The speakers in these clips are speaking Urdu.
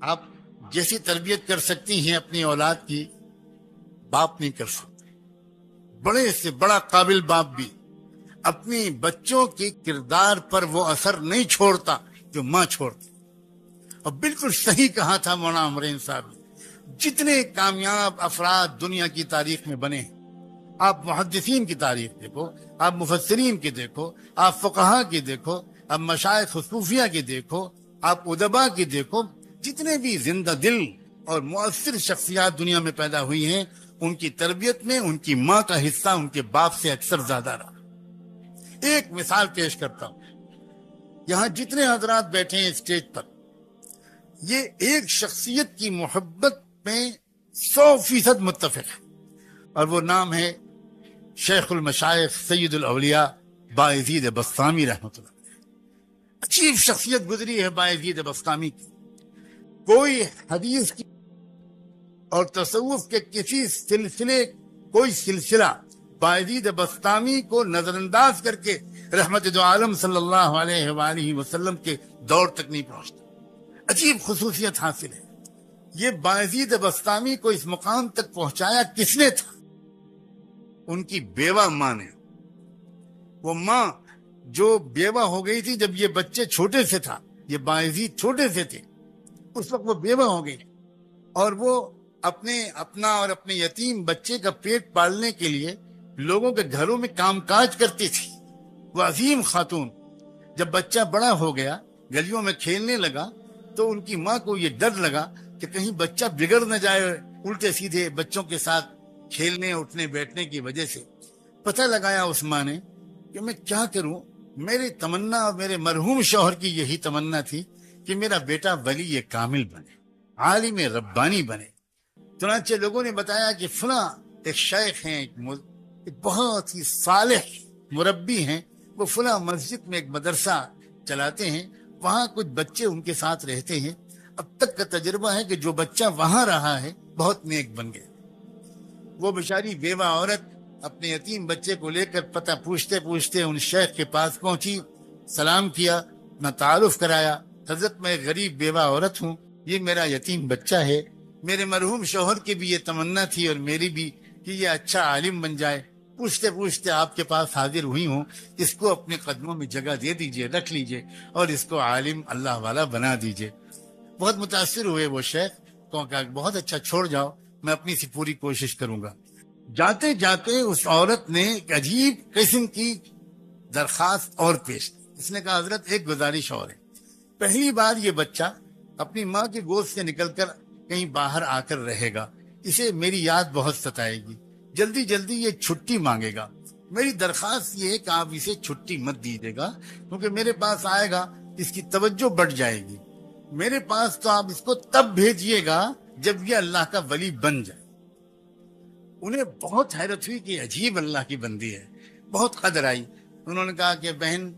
آپ جیسی تربیت کر سکتی ہیں اپنی اولاد کی، باپ نہیں کر سکتے۔ بڑے سے بڑا قابل باپ بھی اپنی بچوں کے کردار پر وہ اثر نہیں چھوڑتا جو ماں چھوڑتی۔ اور بالکل صحیح کہا تھا مولانا امرین صاحب نے، جتنے کامیاب افراد دنیا کی تاریخ میں بنے ہیں، آپ محدثین کی تاریخ دیکھو، آپ مفسرین کی دیکھو، آپ فقہا کی دیکھو، آپ مشائخ صوفیہ کی دیکھو، آپ ادبا کی دیکھو، جتنے بھی زندہ دل اور مؤثر شخصیات دنیا میں پیدا ہوئی ہیں، ان کی تربیت میں ان کی ماں کا حصہ ان کے باپ سے اکثر زیادہ رہا۔ ایک مثال پیش کرتا ہوں، یہاں جتنے حضرات بیٹھے ہیں اسٹیج پر، یہ ایک شخصیت کی محبت میں 100% متفق ہے، اور وہ نام ہے شیخ المشائخ سید الاولیاء بایزید بسطامی رحمۃ اللہ۔ عجیب شخصیت گزری ہے بایزید بسطامی کی، کوئی حدیث کی اور تصوف کے کسی سلسلے، کوئی سلسلہ بایزید بسطامی کو نظر انداز کر کے رحمت دو عالم صلی اللہ علیہ وآلہ وسلم کے دور تک نہیں پہنچتا۔ عجیب خصوصیت حاصل ہے۔ یہ بایزید بسطامی کو اس مقام تک پہنچایا کس نے تھا؟ ان کی بیوہ ماں نے۔ وہ ماں جو بیوہ ہو گئی تھی جب یہ بچے چھوٹے سے تھا، یہ بایزید چھوٹے سے تھے، اس وقت وہ بیوہ ہو گئی، اور وہ اپنا اور اپنے یتیم بچے کا پیٹ پالنے کے لیے لوگوں کے گھروں میں کام کاج کرتی تھی۔ وہ عظیم خاتون جب بچہ بڑا ہو گیا، گلیوں میں کھیلنے لگا، تو ان کی ماں کو یہ ڈر لگا کہ کہیں بچہ بگڑ نہ جائے الٹے سیدھے بچوں کے ساتھ کھیلنے اٹھنے بیٹھنے کی وجہ سے۔ پتہ لگایا اس ماں نے کہ میں کیا کروں، میری تمنا اور میرے مرحوم شوہر کی یہی تمنا تھی کہ میرا بیٹا ولی کامل بنے، عالم ربانی بنے۔ چنانچہ لوگوں نے بتایا کہ فلاں ایک شیخ ہیں، ایک بہت ہی صالح مربی ہیں، وہ فلاں مسجد میں ایک مدرسہ چلاتے ہیں، وہاں کچھ بچے ان کے ساتھ رہتے ہیں، اب تک کا تجربہ ہے کہ جو بچہ وہاں رہا ہے بہت نیک بن گیا۔ وہ بیچاری بیوہ عورت اپنے یتیم بچے کو لے کر پتہ پوچھتے پوچھتے ان شیخ کے پاس پہنچی، سلام کیا، نہ تعارف کرایا، حضرت میں غریب بیوہ عورت ہوں، یہ میرا یتیم بچہ ہے، میرے مرحوم شوہر کی بھی یہ تمنا تھی اور میری بھی کہ یہ اچھا عالم بن جائے، پوچھتے پوچھتے آپ کے پاس حاضر ہوئی ہوں، اس کو اپنے قدموں میں جگہ دے دیجئے، رکھ لیجئے، اور اس کو عالم اللہ والا بنا دیجئے۔ بہت متاثر ہوئے وہ شیخ، کہا بہت اچھا، چھوڑ جاؤ، میں اپنی سی پوری کوشش کروں گا۔ جاتے جاتے اس عورت نے ایک عجیب قسم کی درخواست اور پیش کی۔ اس نے کہا حضرت ایک گزارش اور ہے، پہلی بار یہ بچہ اپنی ماں کی گود سے نکل کر کہیں باہر آ کر رہے گا، اسے میری یاد بہت ستائے گی، جلدی جلدی یہ چھٹی مانگے گا، میری درخواست یہ ہے کہ آپ اسے چھٹی مت دیجیے گا، کیونکہ میرے پاس آئے گا اس کی توجہ بڑھ جائے گی، میرے پاس تو آپ اس کو تب بھیجیے گا جب یہ اللہ کا ولی بن جائے۔ انہیں بہت حیرت ہوئی کہ عجیب اللہ کی بندی ہے، بہت قدر آئی۔ انہوں نے کہا کہ بہن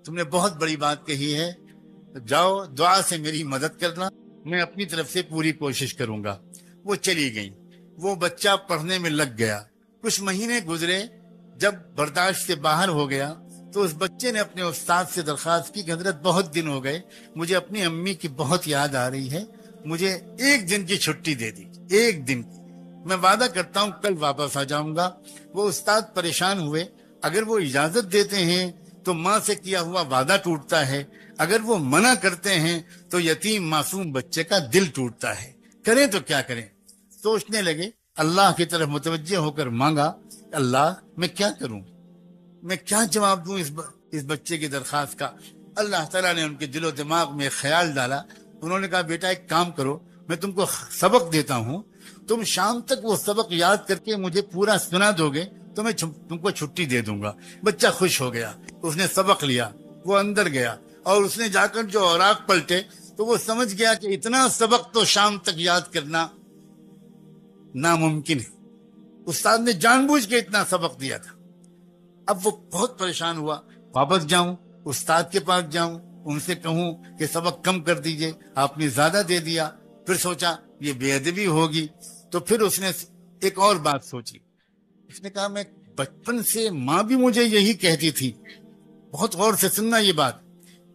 تم نے بہت بڑی بات کہی ہے، جاؤ دعا سے میری مدد کرنا، میں اپنی طرف سے پوری کوشش کروں گا۔ وہ چلی گئیں، وہ بچہ پڑھنے میں لگ گیا، کچھ مہینے گزرے، جب برداشت سے باہر ہو گیا تو اس بچے نے اپنے استاد سے درخواست کی کہ حضرت بہت دن ہو گئے، مجھے اپنی امی کی بہت یاد آ رہی ہے، مجھے ایک دن کی چھٹی دے دی، ایک دن کی، میں وعدہ کرتا ہوں کل واپس آ جاؤں گا۔ وہ استاد پریشان ہوئے، اگر وہ اجازت دیتے ہیں تو ماں سے کیا ہوا وعدہ ٹوٹتا ہے، اگر وہ منع کرتے ہیں تو یتیم معصوم بچے کا دل ٹوٹتا ہے، کریں تو کیا کریں۔ سوچنے لگے، اللہ کی طرف متوجہ ہو کر مانگا، اللہ میں کیا کروں، میں کیا جواب دوں اس بچے کی درخواست کا۔ اللہ تعالیٰ نے ان کے دل و دماغ میں خیال ڈالا، انہوں نے کہا بیٹا ایک کام کرو، میں تم کو سبق دیتا ہوں، تم شام تک وہ سبق یاد کر کے مجھے پورا سنا دو گے تو میں تم کو چھٹی دے دوں گا۔ بچہ خوش ہو گیا، اس نے سبق لیا، وہ اندر گیا اور اس نے جا کر جو اوراق پلٹے تو وہ سمجھ گیا کہ اتنا سبق تو شام تک یاد کرنا ناممکن ہے، استاد نے جان بوجھ کے اتنا سبق دیا تھا۔ اب وہ بہت پریشان ہوا، واپس جاؤں استاد کے پاس جاؤں، ان سے کہوں کہ سبق کم کر دیجئے، آپ نے زیادہ دے دیا، پھر سوچا یہ بے ادبی ہوگی، تو پھر اس نے ایک اور بات سوچی، اس نے کہا میں بچپن سے ماں بھی مجھے یہی کہتی تھی، بہت غور سے سننا یہ بات،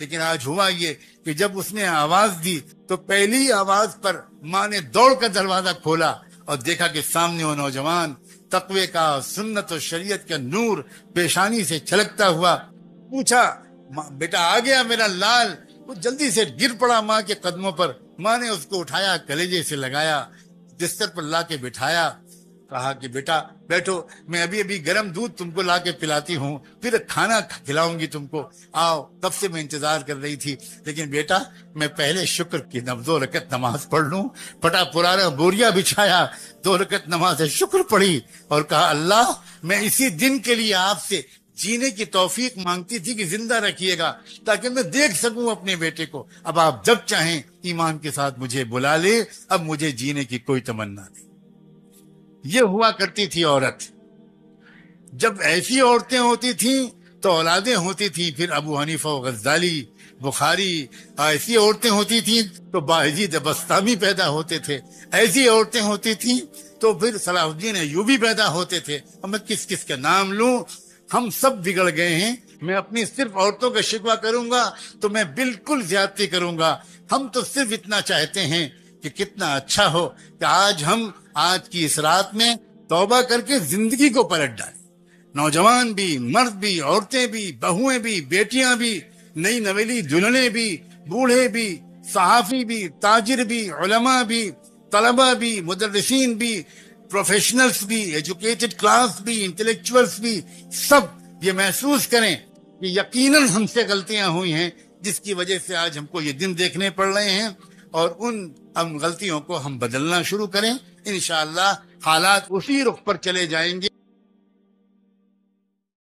لیکن آج ہوا یہ کہ جب اس نے آواز دی تو پہلی آواز پر ماں نے دوڑ کر دروازہ کھولا اور دیکھا کہ سامنے وہ نوجوان تقوی کا، سنت و شریعت کا نور پیشانی سے چھلکتا ہوا. پوچھا بیٹا آ گیا میرا لال؟ وہ جلدی سے گر پڑا ماں کے قدموں پر. ماں نے اس کو اٹھایا، کلیجے سے لگایا، بستر پر لا کے بٹھایا، کہا کہ بیٹا بیٹھو، میں ابھی گرم دودھ تم کو لا کے پلاتی ہوں، پھر کھانا کھلاؤں گی تم کو، آؤ. کب سے میں انتظار کر رہی تھی، لیکن بیٹا میں پہلے شکر کی 2 رکعت نماز پڑھ لوں. پٹا پرانا بوریا بچھایا، 2 رکعت نماز شکر پڑھی اور کہا اللہ میں اسی دن کے لیے آپ سے جینے کی توفیق مانگتی تھی کہ زندہ رکھیے گا تاکہ میں دیکھ سکوں اپنے بیٹے کو. اب آپ جب چاہیں ایمان کے ساتھ مجھے بلا لے، اب مجھے جینے کی کوئی تمنا نہیں. یہ ہوا کرتی تھی عورت. جب ایسی عورتیں ہوتی تھیں تو اولادیں ہوتی تھیں. پھر ابو حنیفہ و غزالی، بخاری، ایسی عورتیں ہوتی تھیں تو باعزید بسطامی پیدا ہوتے تھے. ایسی عورتیں ہوتی تھیں تو پھر صلاح الدین ایوبی پیدا ہوتے تھے. اب میں کس کس کا نام لوں؟ ہم سب بگڑ گئے ہیں. میں اپنی صرف عورتوں کا شکوہ کروں گا تو میں بالکل زیادتی کروں گا. ہم تو صرف اتنا چاہتے ہیں کہ کتنا اچھا ہو کہ آج کی اس رات میں توبہ کر کے زندگی کو پلٹ ڈالیں. نوجوان بھی، مرد بھی، عورتیں بھی، بہویں بھی، بیٹیاں بھی، نئی نویلی دلہنیں بھی، بوڑھے بھی، صحافی بھی، تاجر بھی، علماء بھی، طلبہ بھی، مدرسین بھی، پروفیشنلز بھی، ایجوکیٹڈ کلاس بھی، انٹلیکچوئلز بھی، سب یہ محسوس کریں کہ یقیناً ہم سے غلطیاں ہوئی ہیں جس کی وجہ سے آج ہم کو یہ دن دیکھنے پڑ رہے ہیں، اور ان غلطیوں کو ہم بدلنا شروع کریں. انشاءاللہ حالات اسی رخ پر چلے جائیں گے.